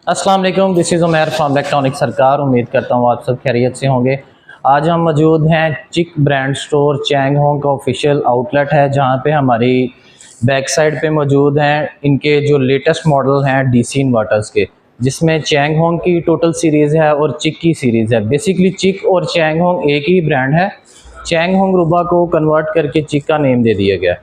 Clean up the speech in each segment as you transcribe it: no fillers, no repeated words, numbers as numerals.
अस्सलाम वालेकुम, this is Umair from electronic सरकार। उम्मीद करता हूँ आप सब खैरियत से होंगे। आज हम मौजूद हैं चिक ब्रांड स्टोर चैंग होंग का ऑफिशियल आउटलेट है, जहाँ पे हमारी बैक साइड पे मौजूद हैं इनके जो लेटेस्ट मॉडल हैं डीसी इन्वर्टर्स के, जिसमें चैंग होंग की टोटल सीरीज़ है और चिक की सीरीज़ है। बेसिकली चिक और चैंग होंग एक ही ब्रांड है। चैंग होंग रुबा को कन्वर्ट करके चिक का नेम दे दिया गया।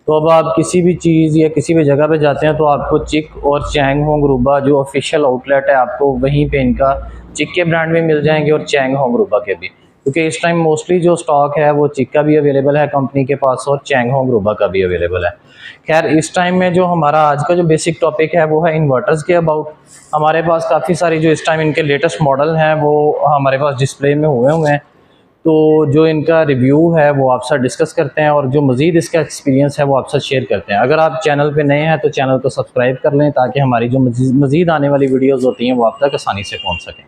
तो अब आप किसी भी चीज़ या किसी भी जगह पे जाते हैं तो आपको चिक और चैंग होंग रुबा जो ऑफिशियल आउटलेट है, आपको वहीं पे इनका चिक के ब्रांड भी मिल जाएंगे और चैंग होंग रुबा के भी, क्योंकि इस टाइम मोस्टली जो स्टॉक है वो चिक का भी अवेलेबल है कंपनी के पास और चैंग होंग रुबा का भी अवेलेबल है। खैर, इस टाइम में जो हमारा आज का जो बेसिक टॉपिक है वो है इन्वर्टर्स के अबाउट। हमारे पास काफ़ी सारी जो इस टाइम इनके लेटेस्ट मॉडल हैं वो हमारे पास डिस्प्ले में हुए हैं। तो जो इनका रिव्यू है वो आपसे डिस्कस करते हैं और जो मज़ीद इसका एक्सपीरियंस है वो आपसे शेयर करते हैं। अगर आप चैनल पे नए हैं तो चैनल को सब्सक्राइब कर लें, ताकि हमारी जो मज़ीद आने वाली वीडियोस होती हैं वो आप तक आसानी से पहुंच सकें।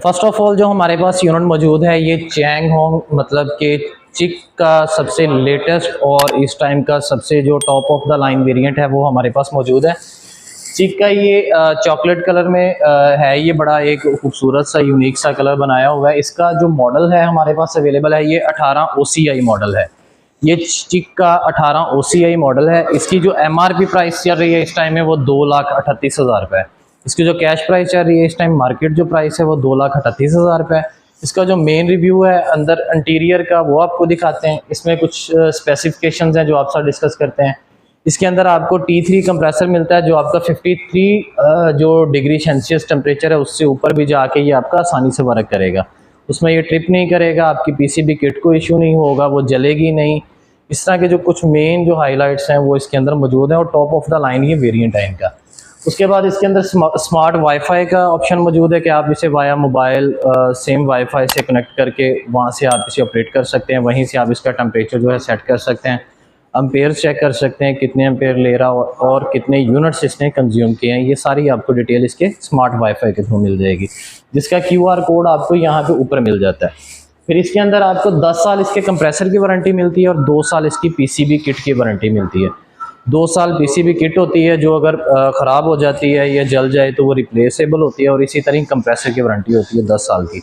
फ़र्स्ट ऑफ़ ऑल, जो हमारे पास यूनिट मौजूद है ये चैंग होंग मतलब कि चिक का सबसे लेटेस्ट और इस टाइम का सबसे जो top of the line variant है वो हमारे पास मौजूद है। चिक का ये चॉकलेट कलर में है। ये बड़ा एक खूबसूरत सा यूनिक सा कलर बनाया हुआ है। इसका जो मॉडल है हमारे पास अवेलेबल है ये 18 OCI मॉडल है। ये चिक का 18 OCI मॉडल है। इसकी जो MRP प्राइस चल रही है इस टाइम में वो 2,38,000 रुपये है। इसकी जो कैश प्राइस चल रही है इस टाइम, मार्केट जो प्राइस है वो 2,38,000 रुपये है। इसका जो मेन रिव्यू है अंदर इंटीरियर का वो आपको दिखाते हैं। इसमें कुछ स्पेसिफिकेशंस हैं जो आपसे डिस्कस करते हैं। इसके अंदर आपको T3 कंप्रेसर मिलता है जो आपका 53 जो डिग्री सेल्सियस टेम्परेचर है उससे ऊपर भी जाके ये आपका आसानी से वर्क करेगा। उसमें ये ट्रिप नहीं करेगा, आपकी PCB किट को इशू नहीं होगा, वो जलेगी नहीं। इस तरह के जो कुछ मेन जो हाइलाइट्स हैं वो इसके अंदर मौजूद हैं और टॉप ऑफ द लाइन ये वेरिएंट है इनका। उसके बाद इसके अंदर स्मार्ट वाईफाई का ऑप्शन मौजूद है कि आप इसे वाया मोबाइल सेम वाईफाई से कनेक्ट करके वहाँ से आप इसे ऑपरेट कर सकते हैं। वहीं से आप इसका टेम्परेचर जो है सेट कर सकते हैं, अम्पेयर चेक कर सकते हैं कितने अम्पेयर ले रहा और कितने यूनिट्स इसने कंज्यूम किए हैं। ये सारी आपको डिटेल इसके स्मार्ट वाईफाई के थ्रू मिल जाएगी, जिसका QR कोड आपको यहाँ पे ऊपर मिल जाता है। फिर इसके अंदर आपको 10 साल इसके कंप्रेसर की वारंटी मिलती है और 2 साल इसकी PCB किट की वारंटी मिलती है। 2 साल PCB किट होती है जो अगर ख़राब हो जाती है या जल जाए तो वो रिप्लेसेबल होती है, और इसी तरह कंप्रेसर की वारंटी होती है 10 साल की।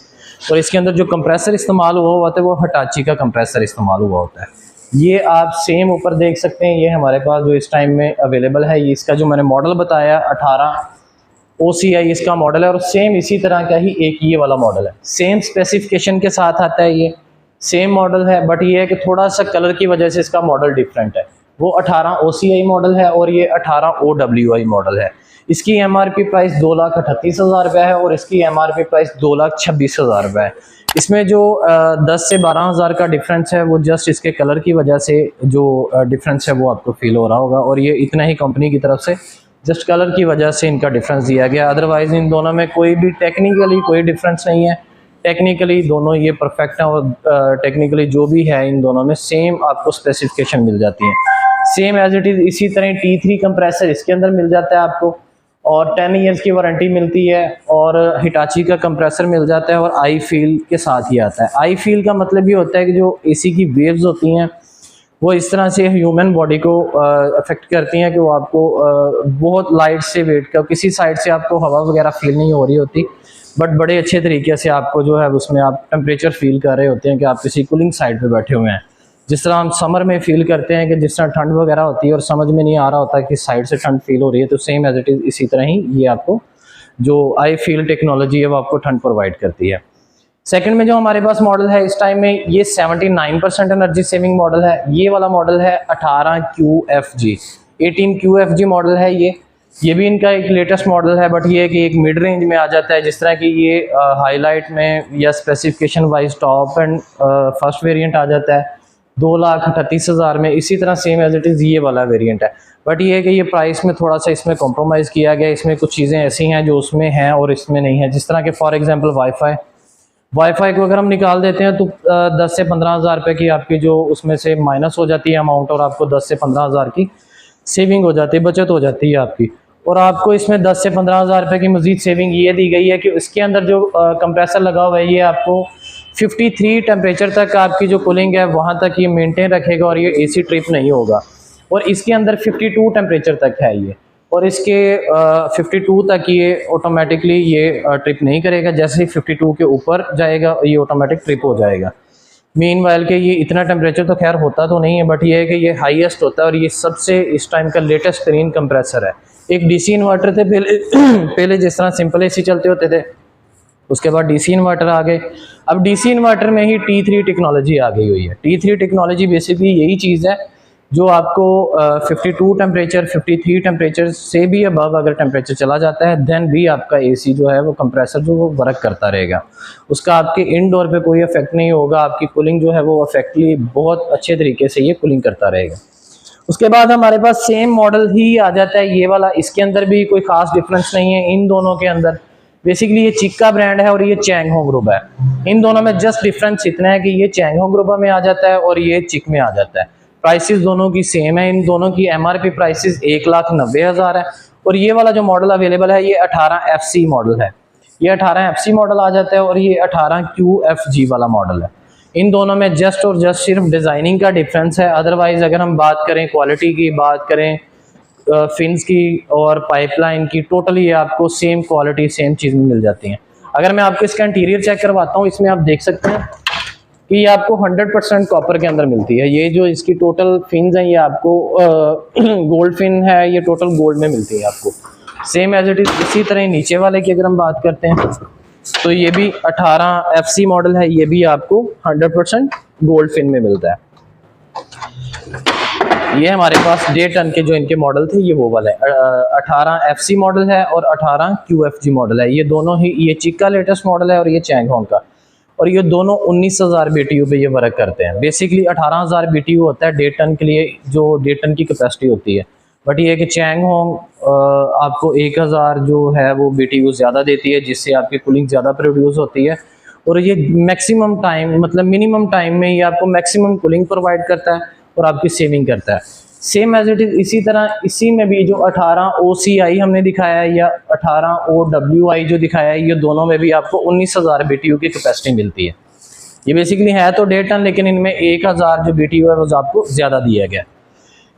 और इसके अंदर जो कंप्रेसर इस्तेमाल हुआ होता है वो हिटाची का कंप्रेसर इस्तेमाल हुआ होता है। ये आप सेम ऊपर देख सकते हैं, ये हमारे पास जो इस टाइम में अवेलेबल है। ये इसका जो मैंने मॉडल बताया 18 OCI इसका मॉडल है, और सेम इसी तरह का ही एक ये वाला मॉडल है। सेम स्पेसिफिकेशन के साथ आता है, ये सेम मॉडल है, बट ये है कि थोड़ा सा कलर की वजह से इसका मॉडल डिफरेंट है। वो 18 OCI मॉडल है और ये 18 OWI मॉडल है। इसकी MRP प्राइस 2,38,000 रुपये है और इसकी MRP प्राइस 2,26,000 रुपये है। इसमें जो 10 से 12,000 का डिफरेंस है वो जस्ट इसके कलर की वजह से जो डिफरेंस है वो आपको फील हो रहा होगा, और ये इतना ही कंपनी की तरफ से जस्ट कलर की वजह से इनका डिफरेंस दिया गया। अदरवाइज़ इन दोनों में कोई भी टेक्निकली कोई डिफरेंस नहीं है। टेक्निकली दोनों ये परफेक्ट हैं और टेक्निकली जो भी है इन दोनों में सेम आपको स्पेसिफिकेशन मिल जाती है, सेम एज इट इज़। इसी तरह T3 कंप्रेसर इसके अंदर मिल जाता है आपको, और 10 ईयर्स की वारंटी मिलती है, और हिटाची का कंप्रेसर मिल जाता है, और आई फील के साथ ही आता है। आई फील का मतलब ये होता है कि जो AC की वेव्स होती हैं वो इस तरह से ह्यूमन बॉडी को अफेक्ट करती हैं कि वो आपको बहुत लाइट से वेट का किसी साइड से आपको हवा वगैरह फील नहीं हो रही होती, बट बड़े अच्छे तरीके से आपको जो है उसमें आप टेम्परेचर फील कर रहे होते हैं कि आप किसी कूलिंग साइड पे बैठे हुए हैं। जिस तरह हम समर में फील करते हैं कि जिस तरह ठंड वगैरह होती है और समझ में नहीं आ रहा होता कि साइड से ठंड फील हो रही है, तो सेम एज इट इज़ इसी तरह ही ये आपको जो आई फील टेक्नोलॉजी है वो आपको ठंड प्रोवाइड करती है। सेकंड में जो हमारे पास मॉडल है इस टाइम में ये 79% एनर्जी सेविंग मॉडल है। ये वाला मॉडल है 18 QFG मॉडल है। ये भी इनका एक लेटेस्ट मॉडल है, बट ये है कि एक मिड रेंज में आ जाता है। जिस तरह की ये हाईलाइट में या specification wise top end first variant आ जाता है 2,38,000 में। इसी तरह सेम एज इट इज़ ये वाला वेरिएंट है, बट ये है कि ये प्राइस में थोड़ा सा इसमें कॉम्प्रोमाइज़ किया गया। इसमें कुछ चीज़ें ऐसी हैं जो उसमें हैं और इसमें नहीं है। जिस तरह के फॉर एग्जांपल वाईफाई को अगर हम निकाल देते हैं तो 10 से 15,000 रुपये की आपकी जो उसमें से माइनस हो जाती है अमाउंट, और आपको 10 से 15,000 की सेविंग हो जाती है, बचत हो जाती है आपकी। और आपको इसमें 10 से 15,000 रुपये की मज़ीद सेविंग ये दी गई है कि इसके अंदर जो कंप्रेसर लगा हुआ है ये आपको 53 टेम्परेचर तक आपकी जो कूलिंग है वहाँ तक ये मेंटेन रखेगा और ये AC ट्रिप नहीं होगा। और इसके अंदर 52 टेम्परेचर तक है ये, और इसके 52 तक ये ऑटोमेटिकली ये ट्रिप नहीं करेगा। जैसे ही 52 के ऊपर जाएगा ये ऑटोमेटिक ट्रिप हो जाएगा। मीन वाइल के ये इतना टेम्परेचर तो खैर होता तो नहीं है, बट ये है कि ये हाईएस्ट होता है और ये सबसे इस टाइम का लेटेस्ट तरीन कंप्रेसर है। एक डीसी इन्वर्टर थे पहले पहले जिस तरह सिंपल एसी चलते होते थे, उसके बाद डीसी इन्वर्टर आ गए। अब डीसी इन्वर्टर में ही T3 टेक्नोलॉजी आ गई हुई है। T3 टेक्नोलॉजी बेसिकली यही चीज़ है जो आपको 52 टेम्परेचर 53 टेम्परेचर से भी अबव अगर टेम्परेचर चला जाता है देन भी आपका एसी जो है वो कंप्रेसर जो वो वर्क करता रहेगा। उसका आपके इनडोर पे कोई इफेक्ट नहीं होगा, आपकी कूलिंग जो है वो इफेक्टली बहुत अच्छे तरीके से ये कूलिंग करता रहेगा। उसके बाद हमारे पास सेम मॉडल ही आ जाता है ये वाला। इसके अंदर भी कोई खास डिफरेंस नहीं है इन दोनों के अंदर। बेसिकली ये चिक का ब्रांड है और ये चैंगहोंग ग्रुप है। इन दोनों में जस्ट डिफरेंस इतना है कि ये चैंगहोंग ग्रुप में आ जाता है और ये चिक में आ जाता है। प्राइसेस दोनों की सेम है। इन दोनों की एमआरपी प्राइसेस 1,90,000 है और ये वाला जो मॉडल अवेलेबल है ये 18FC मॉडल है। ये 18FC मॉडल आ जाता है और ये 18QFG वाला मॉडल है। इन दोनों में जस्ट और जस्ट सिर्फ डिज़ाइनिंग का डिफरेंस है। अदरवाइज अगर हम बात करें क्वालिटी की, बात करें फिन्स की और पाइपलाइन की, टोटली आपको सेम क्वालिटी सेम चीज़ में मिल जाती हैं। अगर मैं आपको इसका इंटीरियर चेक करवाता हूँ, इसमें आप देख सकते हैं कि ये आपको 100% कॉपर के अंदर मिलती है। ये जो इसकी टोटल फिन्स हैं ये आपको गोल्ड फिन है, ये टोटल गोल्ड में मिलती है आपको सेम एज इट इज़। इसी तरह नीचे वाले की अगर हम बात करते हैं तो ये भी 18FC मॉडल है, ये भी आपको 100% गोल्ड फिन में मिलता है। ये हमारे पास 1.5 टन के जो इनके मॉडल थे ये वो वाला है। 18FC मॉडल है और 18QFG मॉडल है। ये दोनों ही, ये चिक का लेटेस्ट मॉडल है और ये चैंगहोंग का, और ये दोनों 19,000 BTU पे ये वर्क करते हैं। बेसिकली 18,000 BTU होता है 1.5 टन के लिए, जो 1.5 टन की कैपेसिटी होती है। बट ये कि चैंगहोंग आपको 1,000 जो है वो BTU ज़्यादा देती है, जिससे आपकी कूलिंग ज़्यादा प्रोड्यूस होती है और ये मैक्सिमम टाइम मतलब मिनिमम टाइम में ये आपको मैक्सिमम कूलिंग प्रोवाइड करता है और आपकी सेविंग करता है। सेम एज इट इज़ इसी तरह इसी में भी जो 18OCI हमने दिखाया है या 18OWI जो दिखाया है, ये दोनों में भी आपको 19,000 BTU की कैपेसिटी मिलती है। ये बेसिकली है तो 1.5 टन, लेकिन इनमें 1,000 जो BTU है वो आपको ज़्यादा दिया गया।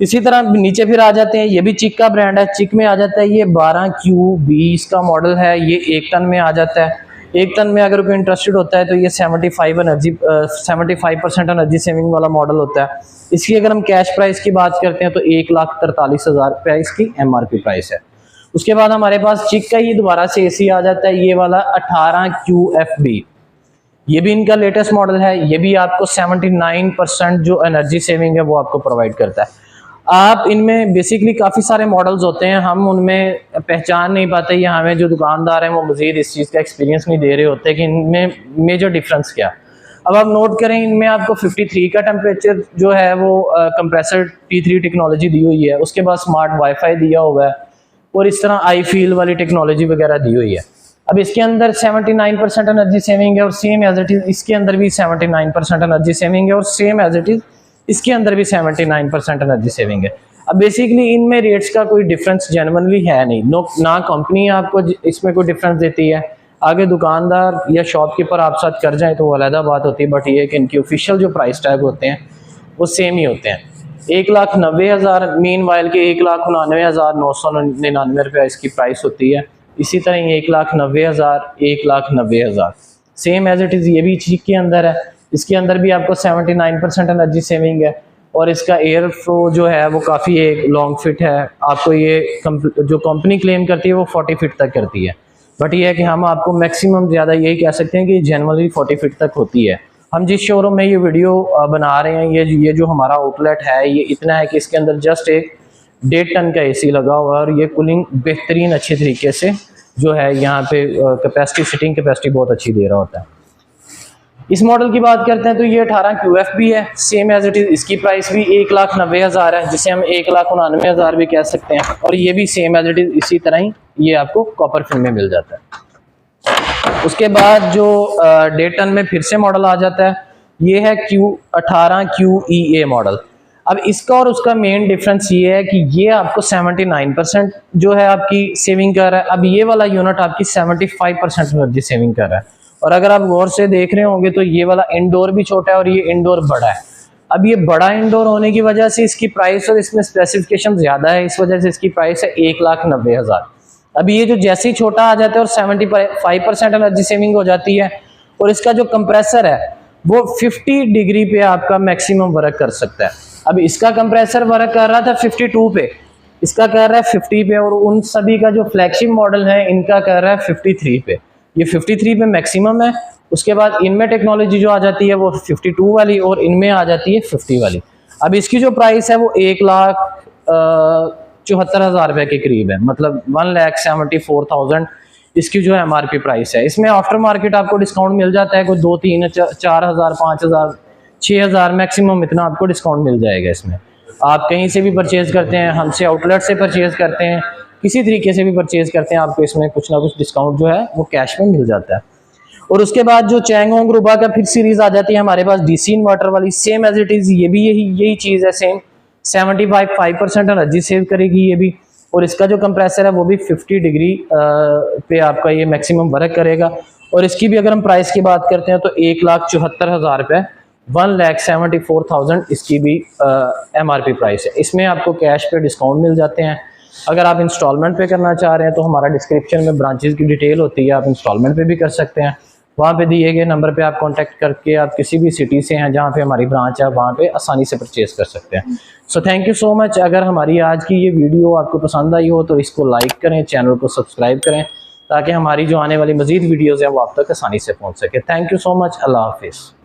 इसी तरह नीचे फिर आ जाते हैं, ये भी चिक का ब्रांड है। चिक में आ जाता है ये 12Q20 का मॉडल है, ये 1 टन में आ जाता है। 1 टन में अगर कोई इंटरेस्टेड होता है तो ये 75% एनर्जी सेविंग वाला मॉडल होता है। इसकी अगर हम कैश प्राइस की बात करते हैं तो 1,43,000 रुपये इसकी MRP प्राइस है। उसके बाद हमारे पास चिक का ही दोबारा से एसी आ जाता है, ये वाला 18QFB। ये भी इनका लेटेस्ट मॉडल है। ये भी आपको 79% जो एनर्जी सेविंग है वो आपको प्रोवाइड करता है। आप इनमें बेसिकली काफ़ी सारे मॉडल्स होते हैं, हम उनमें पहचान नहीं पाते या हमें जो दुकानदार हैं वो मज़ीद इस चीज़ का एक्सपीरियंस नहीं दे रहे होते कि इनमें मेजर डिफरेंस क्या। अब आप नोट करें, इनमें आपको 53 का टेम्परेचर जो है वो कंप्रेसर T3 टेक्नोलॉजी दी हुई है। उसके बाद स्मार्ट वाईफाई दिया हुआ है और इस तरह आई फील वाली टेक्नोलॉजी वगैरह दी हुई है। अब इसके अंदर 79% एनर्जी सेविंग है और सेम एज इट इज़ इसके अंदर भी 79% एनर्जी सेविंग है और सेम एज इट इज़ इसके अंदर भी 79% एनर्जी सेविंग है। अब बेसिकली इनमें रेट्स का कोई डिफरेंस जेन्युइनली है नहीं, ना कंपनी आपको इसमें कोई डिफरेंस देती है। आगे दुकानदार या शॉपकीपर आप साथ कर जाए तो वो अलग बात होती है, बट ये है कि इनकी ऑफिशियल जो प्राइस टैग होते हैं वो सेम ही होते हैं। 1,90,000 मीन वाइल के 1,99,999 रुपये इसकी प्राइस होती है। इसी तरह 1,90,000 1,90,000 सेम एज इट इज़ ये भी चिक के अंदर है। इसके अंदर भी आपको 79% एनर्जी सेविंग है और इसका एयर फ्लो जो है वो काफ़ी एक लॉन्ग फिट है। आपको ये जो कंपनी क्लेम करती है वो 40 फीट तक करती है, बट ये है कि हम आपको मैक्सिमम ज़्यादा यही कह सकते हैं कि जनरली 40 फीट तक होती है। हम जिस शोरूम में ये वीडियो बना रहे हैं ये जो हमारा आउटलेट है ये इतना है कि इसके अंदर जस्ट एक 1.5 टन का AC लगा हुआ है और ये कूलिंग बेहतरीन अच्छे तरीके से जो है यहाँ पे कैपेसिटी सिटिंग कैपेसिटी बहुत अच्छी दे रहा होता है। इस मॉडल की बात करते हैं तो ये 18QFB है। सेम एज इट इज़ इसकी प्राइस भी 1,90,000 है, जिसे हम 1,99,000 भी कह सकते हैं और ये भी सेम एज इट इज़ इसी तरह ही ये आपको कॉपर फिल्म में मिल जाता है। उसके बाद जो 1.5 टन में फिर से मॉडल आ जाता है ये है 18QEA मॉडल। अब इसका और उसका मेन डिफरेंस ये है कि ये आपको 79% जो है आपकी सेविंग कर रहा है। अब ये वाला यूनिट आपकी 75% एनर्जी सेविंग कर रहा है। और अगर आप गौर से देख रहे होंगे तो ये वाला इंडोर भी छोटा है और ये इंडोर बड़ा है। अब ये बड़ा इंडोर होने की वजह से इसकी प्राइस और इसमें स्पेसिफिकेशन ज़्यादा है, इस वजह से इसकी प्राइस है 1,90,000। अभी ये जो जैसे ही छोटा आ जाता है और 75% एनर्जी सेविंग हो जाती है, और इसका जो कंप्रेसर है वो 50 डिग्री पे आपका मैक्सिमम वर्क कर सकता है। अब इसका कंप्रेसर वर्क कर रहा था 52 पे, इसका कर रहा है 50 पे, और उन सभी का जो फ्लैगशिप मॉडल है इनका कर रहा है 53 पे। ये 53 पे मैक्सिमम है, उसके बाद इनमें टेक्नोलॉजी जो आ जाती है वो 52 वाली, और इनमें आ जाती है 50 वाली। अब इसकी जो प्राइस है वो 1,74,000 रुपये के करीब है, मतलब 1,74,000 इसकी जो MRP प्राइस है। इसमें आफ्टर मार्केट आपको डिस्काउंट मिल जाता है, कोई 2, 3, 4,000, 5,000, 6,000 मैक्सिमम इतना आपको डिस्काउंट मिल जाएगा। इसमें आप कहीं से भी परचेज करते हैं, हमसे आउटलेट से परचेज करते हैं, किसी तरीके से भी परचेज करते हैं, आपको इसमें कुछ ना कुछ डिस्काउंट जो है वो कैश में मिल जाता है। और उसके बाद जो चैंग होंग रूबा का फिर सीरीज आ जाती है हमारे पास DC इन्वर्टर वाली, सेम एज इट इज ये भी यही चीज़ है, सेम 75% एनर्जी सेव करेगी ये भी। और इसका जो कंप्रेसर है वो भी 50 डिग्री पे आपका ये मैक्सिमम वर्क करेगा। और इसकी भी अगर हम प्राइस की बात करते हैं तो 1,74,000 रुपये, 1,74,000 इसकी भी MRP प्राइस है। इसमें आपको कैश पे डिस्काउंट मिल जाते हैं। अगर आप इंस्टॉलमेंट पे करना चाह रहे हैं तो हमारा डिस्क्रिप्शन में ब्रांचेस की डिटेल होती है, आप इंस्टॉलमेंट पे भी कर सकते हैं। वहाँ पे दिए गए नंबर पे आप कांटेक्ट करके आप किसी भी सिटी से हैं जहाँ पे हमारी ब्रांच है वहाँ पे आसानी से परचेज कर सकते हैं। So thank you so much. अगर हमारी आज की ये वीडियो आपको पसंद आई हो तो इसको लाइक करें, चैनल को सब्सक्राइब करें, ताकि हमारी जो आने वाली मज़ीद वीडियोज़ हैं वो आप तक आसानी से पहुँच सके। Thank you so much. अल्लाह हाफिज़।